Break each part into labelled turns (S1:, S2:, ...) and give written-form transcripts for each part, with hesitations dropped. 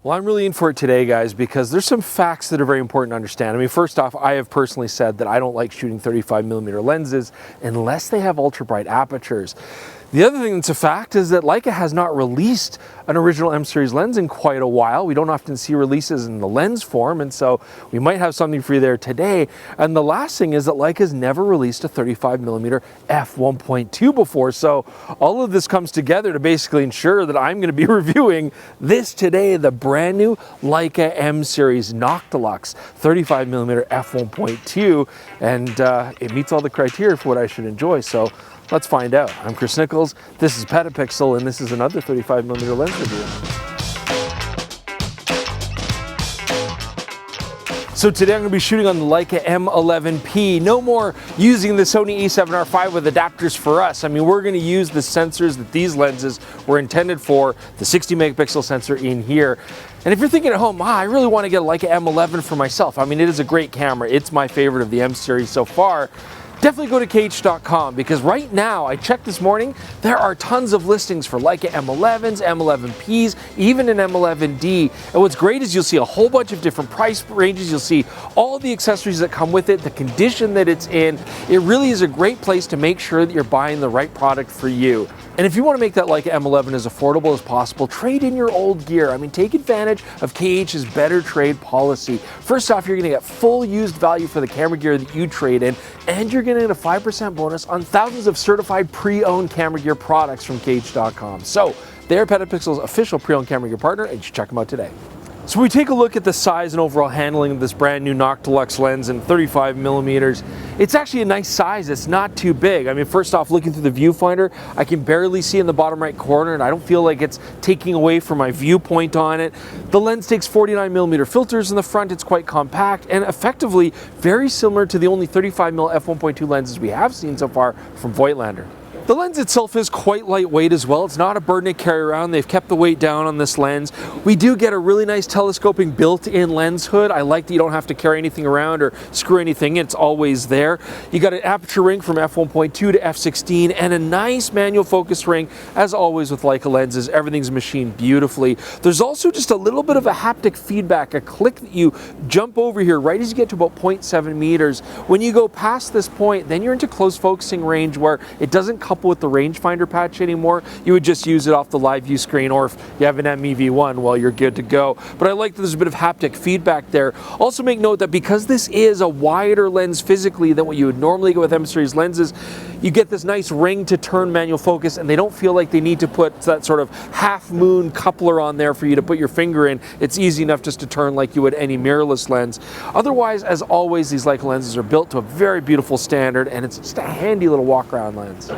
S1: Well, I'm really in for it today, guys, because there's some facts that are very important to understand. I mean, first off, I have personally said that I don't like shooting 35mm lenses unless they have ultra bright apertures. The other thing that's a fact is that Leica has not released an original M series lens in quite a while. We don't often see releases in the lens form, and so we might have something for you there today. And the last thing is that Leica's never released a 35mm f1.2 before, so all of this comes together to basically ensure that I'm going to be reviewing this today, the brand new Leica M series Noctilux 35mm f1.2, and it meets all the criteria for what I should enjoy. So let's find out. I'm Chris Niccolls, this is PetaPixel, and this is another 35mm lens review. So today I'm going to be shooting on the Leica M11P. No more using the Sony a7R5 with adapters for us. I mean, we're going to use the sensors that these lenses were intended for, the 60 megapixel sensor in here. And if you're thinking at home, I really want to get a Leica M11 for myself. I mean, it is a great camera. It's my favorite of the M series so far. Definitely go to KH.com, because right now, I checked this morning, there are tons of listings for Leica M11s, M11Ps, even an M11D. And what's great is you'll see a whole bunch of different price ranges. You'll see all the accessories that come with it, the condition that it's in. It really is a great place to make sure that you're buying the right product for you. And if you want to make that Leica M11 as affordable as possible, trade in your old gear. I mean, take advantage of KH's better trade policy. First off, you're going to get full used value for the camera gear that you trade in, and you're going to get a 5% bonus on thousands of certified pre-owned camera gear products from KH.com. So they're PetaPixel's official pre-owned camera gear partner, and you should check them out today. So we take a look at the size and overall handling of this brand new Noctilux lens in 35mm. It's actually a nice size. It's not too big. I mean, first off, looking through the viewfinder, I can barely see in the bottom right corner, and I don't feel like it's taking away from my viewpoint on it. The lens takes 49mm filters in the front. It's quite compact and effectively very similar to the only 35mm f1.2 lenses we have seen so far from Voigtlander. The lens itself is quite lightweight as well. It's not a burden to carry around. They've kept the weight down on this lens. We do get a really nice telescoping built-in lens hood. I like that you don't have to carry anything around or screw anything in. It's always there. You got an aperture ring from f1.2 to f16 and a nice manual focus ring. As always with Leica lenses, everything's machined beautifully. There's also just a little bit of a haptic feedback, a click that you jump over here right as you get to about 0.7 meters. When you go past this point, then you're into close focusing range where it doesn't couple with the rangefinder patch anymore. You would just use it off the live view screen, or if you have an MEV1, well, you're good to go. But I like that there's a bit of haptic feedback there. Also make note that because this is a wider lens physically than what you would normally get with M series lenses, you get this nice ring to turn manual focus, and they don't feel like they need to put that sort of half moon coupler on there for you to put your finger in. It's easy enough just to turn like you would any mirrorless lens. Otherwise, as always, these Leica lenses are built to a very beautiful standard, and it's just a handy little walk around lens.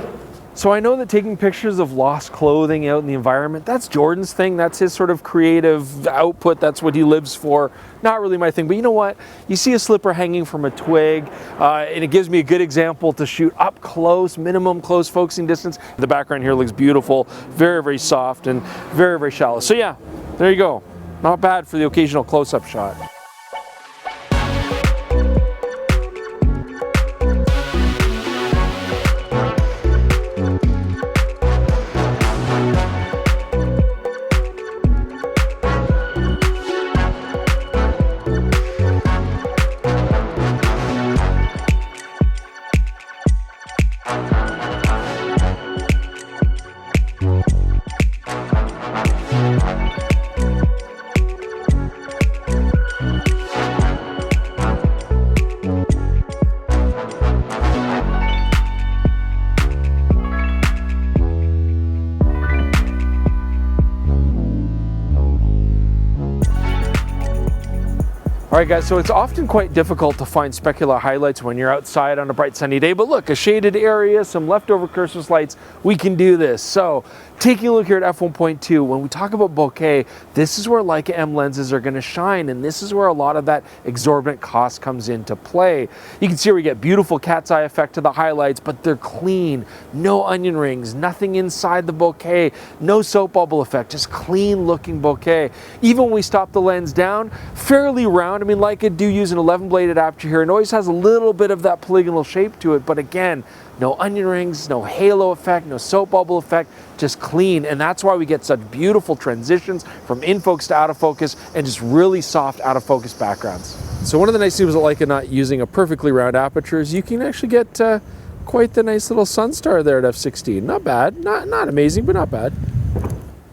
S1: So I know that taking pictures of lost clothing out in the environment, that's Jordan's thing. That's his sort of creative output. That's what he lives for. Not really my thing, but you know what? You see a slipper hanging from a twig, and it gives me a good example to shoot up close, minimum close focusing distance. The background here looks beautiful, very, very soft and very, very shallow. So yeah, there you go. Not bad for the occasional close-up shot. All right, guys, so it's often quite difficult to find specular highlights when you're outside on a bright sunny day, but look, a shaded area, some leftover Christmas lights, we can do this. So taking a look here at f1.2, when we talk about bokeh, this is where Leica M lenses are going to shine, and this is where a lot of that exorbitant cost comes into play. You can see where we get beautiful cat's eye effect to the highlights, but they're clean, no onion rings, nothing inside the bokeh, no soap bubble effect, just clean looking bokeh. Even when we stop the lens down, fairly round. I mean, Leica do use an 11-bladed aperture here, and always has a little bit of that polygonal shape to it, but again, no onion rings, no halo effect, no soap bubble effect, just clean, and that's why we get such beautiful transitions from in focus to out of focus, and just really soft out of focus backgrounds. So one of the nice things about Leica not using a perfectly round aperture is you can actually get quite the nice little sun star there at f16. Not bad, not amazing, but not bad.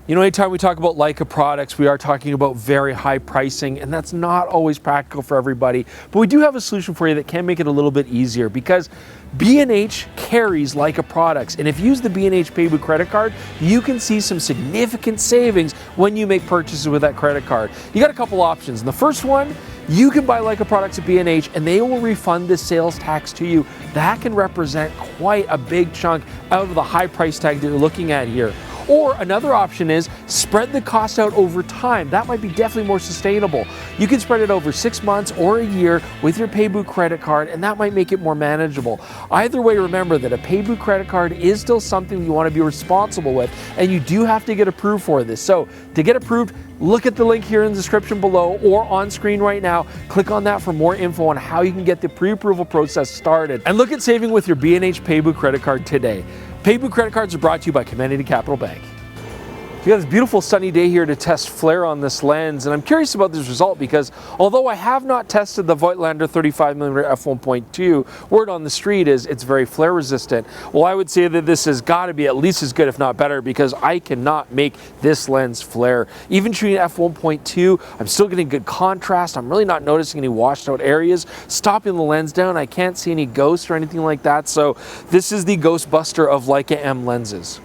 S1: You know, anytime we talk about Leica products, we are talking about very high pricing, and that's not always practical for everybody. But we do have a solution for you that can make it a little bit easier, because B&H carries Leica products, and if you use the B&H Payboo Credit Card, you can see some significant savings when you make purchases with that credit card. You got a couple options. And the first one, you can buy Leica products at B&H and they will refund the sales tax to you. That can represent quite a big chunk out of the high price tag that you're looking at here. Or another option is spread the cost out over time. That might be definitely more sustainable. You can spread it over 6 months or a year with your Payboo credit card, and that might make it more manageable. Either way, remember that a Payboo credit card is still something you want to be responsible with, and you do have to get approved for this. So to get approved, look at the link here in the description below or on screen right now. Click on that for more info on how you can get the pre-approval process started. And look at saving with your B&H Payboo credit card today. Payboo credit cards are brought to you by Comenity Capital Bank. We got this beautiful sunny day here to test flare on this lens, and I'm curious about this result because although I have not tested the Voigtlander 35mm f1.2, word on the street is it's very flare resistant. Well, I would say that this has got to be at least as good, if not better, because I cannot make this lens flare. Even shooting f1.2, I'm still getting good contrast. I'm really not noticing any washed out areas. Stopping the lens down, I can't see any ghosts or anything like that. So this is the ghost buster of Leica M lenses.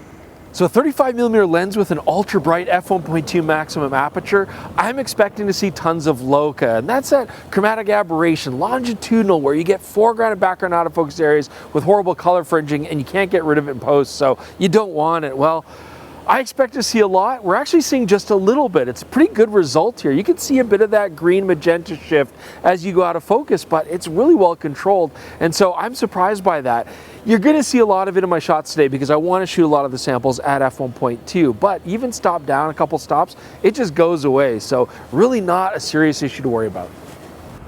S1: So a 35mm lens with an ultra bright f1.2 maximum aperture, I'm expecting to see tons of LoCA, and that's that chromatic aberration, longitudinal, where you get foreground and background out of focus areas with horrible color fringing and you can't get rid of it in post, so you don't want it. Well, I expect to see a lot. We're actually seeing just a little bit. It's a pretty good result here. You can see a bit of that green magenta shift as you go out of focus, but it's really well controlled. And so I'm surprised by that. You're gonna see a lot of it in my shots today because I wanna shoot a lot of the samples at f1.2, but even stop down a couple stops, it just goes away. So really not a serious issue to worry about.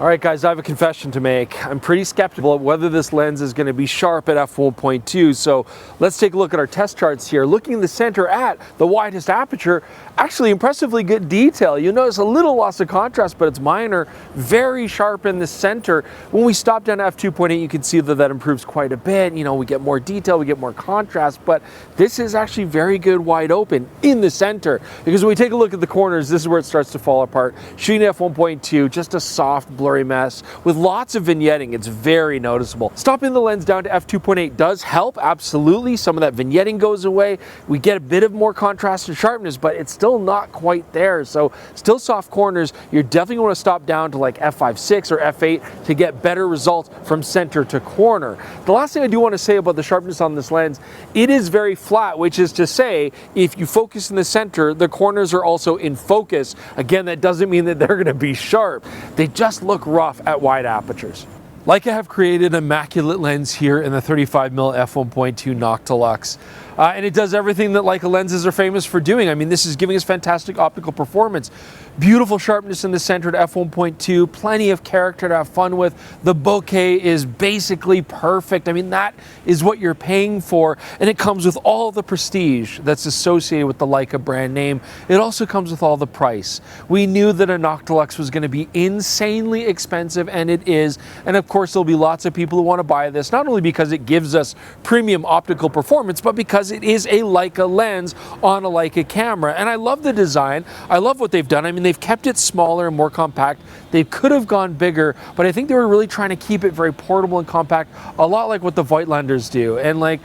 S1: All right, guys, I have a confession to make. I'm pretty skeptical of whether this lens is going to be sharp at f1.2, so let's take a look at our test charts here. Looking in the center at the widest aperture, actually impressively good detail. You'll notice a little loss of contrast, but it's minor. Very sharp in the center. When we stop down to f2.8, you can see that improves quite a bit. You know, we get more detail, we get more contrast, but this is actually very good wide open in the center, because when we take a look at the corners, this is where it starts to fall apart. Shooting f1.2, just a soft, blurry mess with lots of vignetting. It's very noticeable. Stopping the lens down to f2.8 does help, absolutely. Some of that vignetting goes away. We get a bit of more contrast and sharpness, but it's still not quite there. So still soft corners. You're definitely want to stop down to like f5.6 or f8 to get better results from center to corner. The last thing I do want to say about the sharpness on this lens, it is very flat, which is to say, if you focus in the center, the corners are also in focus. Again, that doesn't mean that they're going to be sharp. They just look rough at wide apertures. Leica have created an immaculate lens here in the 35mm f1.2 Noctilux. And it does everything that Leica lenses are famous for doing. I mean, this is giving us fantastic optical performance. Beautiful sharpness in the center at f1.2, plenty of character to have fun with. The bokeh is basically perfect. I mean, that is what you're paying for, and it comes with all the prestige that's associated with the Leica brand name. It also comes with all the price. We knew that a Noctilux was going to be insanely expensive, and it is. And of course, there'll be lots of people who want to buy this, not only because it gives us premium optical performance, but because it is a Leica lens on a Leica camera. And I love the design. I love what they've done. I mean, they've kept it smaller and more compact. They could have gone bigger, but I think they were really trying to keep it very portable and compact, a lot like what the Voigtlanders do. And like,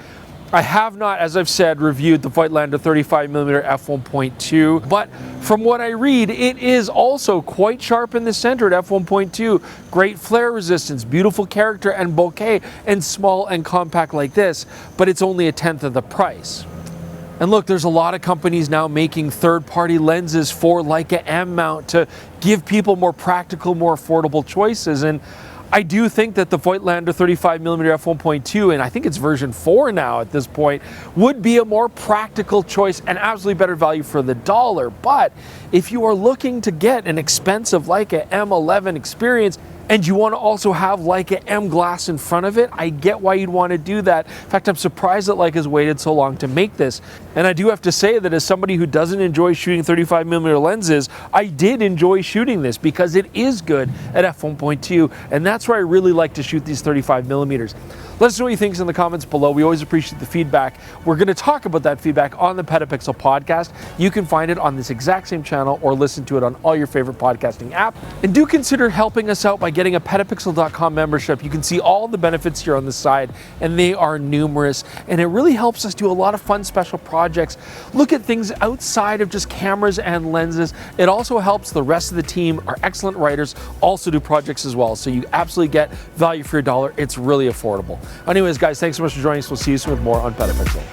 S1: I have not, as I've said, reviewed the Voigtlander 35mm f1.2, but from what I read, it is also quite sharp in the center at f1.2. Great flare resistance, beautiful character and bokeh, and small and compact like this, but it's only 1/10 of the price. And look, there's a lot of companies now making third-party lenses for Leica M mount to give people more practical, more affordable choices. And I do think that the Voigtlander 35mm f1.2, and I think it's version 4 now at this point, would be a more practical choice and absolutely better value for the dollar. But if you are looking to get an expensive Leica M11 experience, and you want to also have Leica M glass in front of it, I get why you'd want to do that. In fact, I'm surprised that Leica's waited so long to make this. And I do have to say that as somebody who doesn't enjoy shooting 35mm lenses, I did enjoy shooting this because it is good at f1.2, and that's where I really like to shoot these 35mm. Let us know what you think in the comments below. We always appreciate the feedback. We're going to talk about that feedback on the PetaPixel podcast. You can find it on this exact same channel or listen to it on all your favorite podcasting apps. And do consider helping us out by getting a PetaPixel.com membership. You can see all the benefits here on the side, and they are numerous. And it really helps us do a lot of fun special projects. Look at things outside of just cameras and lenses. It also helps the rest of the team, our excellent writers, also do projects as well. So you absolutely get value for your dollar. It's really affordable. Anyways, guys, thanks so much for joining us. We'll see you soon with more on PetaPixel.